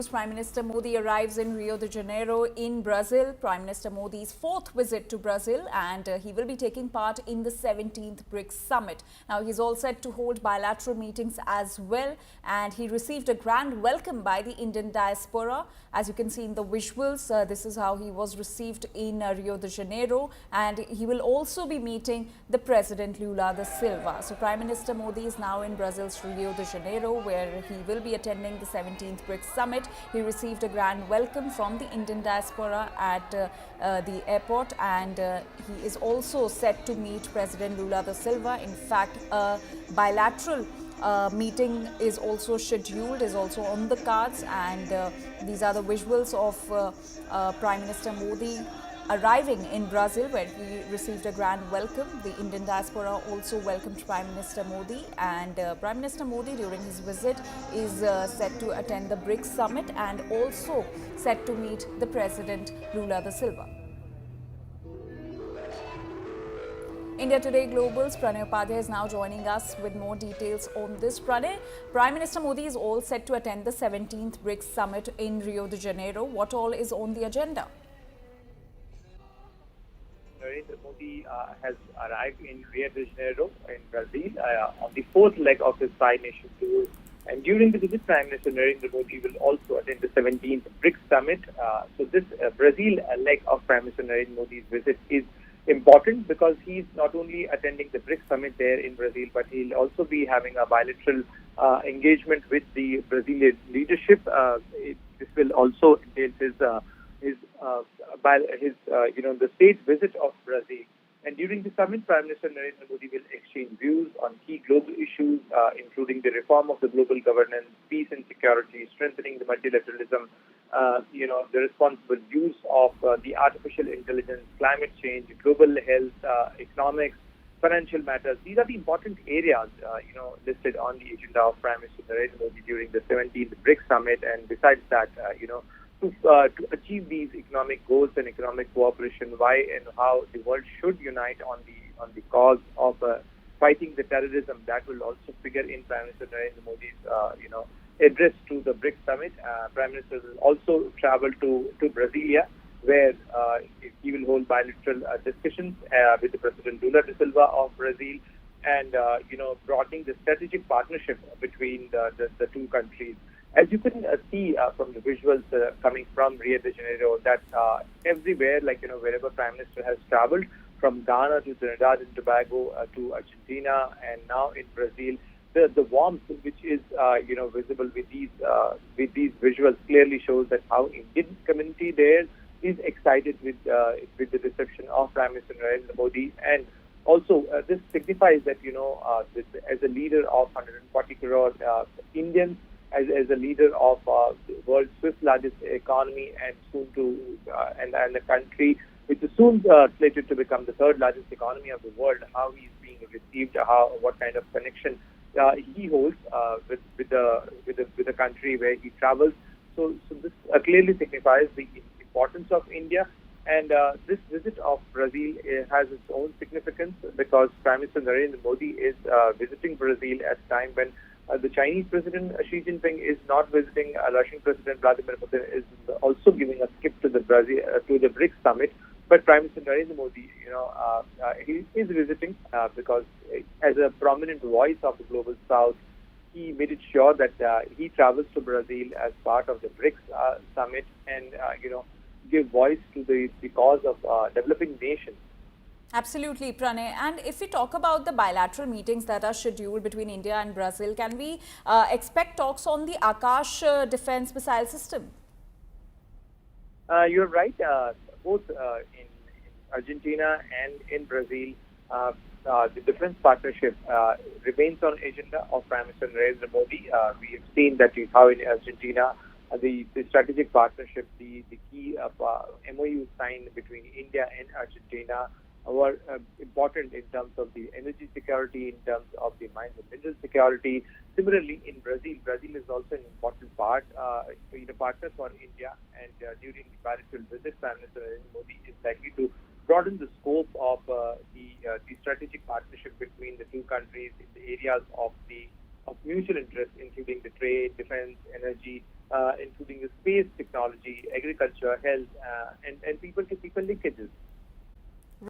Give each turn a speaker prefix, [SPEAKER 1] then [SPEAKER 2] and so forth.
[SPEAKER 1] Prime Minister Modi arrives in Rio de Janeiro in Brazil. Prime Minister Modi's fourth visit to Brazil, and he will be taking part in the 17th BRICS Summit. Now, he's all set to hold bilateral meetings as well, and he received a grand welcome by the Indian diaspora. As you can see in the visuals, this is how he was received in Rio de Janeiro, and he will also be meeting the President Lula da Silva. So, Prime Minister Modi is now in Brazil's Rio de Janeiro, where he will be attending the 17th BRICS Summit. He received a grand welcome from the Indian diaspora at the airport, and he is also set to meet President Lula da Silva. In fact, a bilateral meeting is also scheduled, is also on the cards, and these are the visuals of Prime Minister Modi arriving in Brazil, where he received a grand welcome. The Indian diaspora also welcomed Prime Minister Modi, and Prime Minister Modi during his visit is set to attend the BRICS Summit and also set to meet the President Lula da Silva. India Today Global's Pranay Upadhyay is now joining us with more details on this. Pranay, Prime Minister Modi is all set to attend the 17th BRICS Summit in Rio de Janeiro. What all is on the agenda?
[SPEAKER 2] Narendra Modi has arrived in Rio de Janeiro in Brazil on the fourth leg of his five-nation tour. And during the visit, Prime Minister Narendra Modi will also attend the 17th BRICS Summit. So this Brazil leg of Prime Minister Narendra Modi's visit is important because he's not only attending the BRICS Summit there in Brazil, but he'll also be having a bilateral engagement with the Brazilian leadership. This will also entail the state visit of Brazil. And during the summit, Prime Minister Narendra Modi will exchange views on key global issues, including the reform of the global governance, peace and security, strengthening the multilateralism, the responsible use of the artificial intelligence, climate change, global health, economics, financial matters. These are the important areas, listed on the agenda of Prime Minister Narendra Modi during the 17th BRICS Summit. And besides that, to achieve these economic goals and economic cooperation, why and how the world should unite on the cause of fighting the terrorism, that will also figure in Prime Minister Narendra Modi's address to the BRICS Summit. Prime Minister will also travel to Brasilia, where he will hold bilateral discussions with the President Lula da Silva of Brazil, and broadening the strategic partnership between the two countries. As you can see from the visuals coming from Rio de Janeiro, that everywhere, wherever Prime Minister has traveled, from Ghana to Trinidad and Tobago to Argentina, and now in Brazil, the warmth which is visible with these visuals clearly shows that how Indian community there is excited with the reception of Prime Minister Narendra Modi. And also, this signifies that as a leader of 140 crore Indians, as a leader of the world's fifth largest economy, and soon and a country which is soon slated to become the third largest economy of the world, how he is being received, what kind of connection he holds with the country where he travels. So this clearly signifies the importance of India. And this visit of Brazil has its own significance because Prime Minister Narendra Modi is visiting Brazil at a time when the Chinese President Xi Jinping is not visiting. Russian President Vladimir Putin is also giving a skip to the BRICS Summit. But Prime Minister Narendra Modi, he is visiting because as a prominent voice of the global South, he made it sure that he travels to Brazil as part of the BRICS Summit and give voice to the cause of developing nations.
[SPEAKER 1] Absolutely, Pranay. And if we talk about the bilateral meetings that are scheduled between India and Brazil, can we expect talks on the Akash defense missile system?
[SPEAKER 2] You're right. Both in Argentina and in Brazil, the defense partnership remains on agenda of Prime Minister Narendra Modi. We have seen that how in Argentina, the strategic partnership, the key MOU signed between India and Argentina were important in terms of the energy security, in terms of the mines and mineral security. Similarly, in Brazil is also an important partner for India. And during the bilateral visit, Prime Minister Narendra Modi is likely to broaden the scope of the strategic partnership between the two countries in the areas of mutual interest, including the trade, defense, energy, including the space technology, agriculture, health, and people-to-people linkages.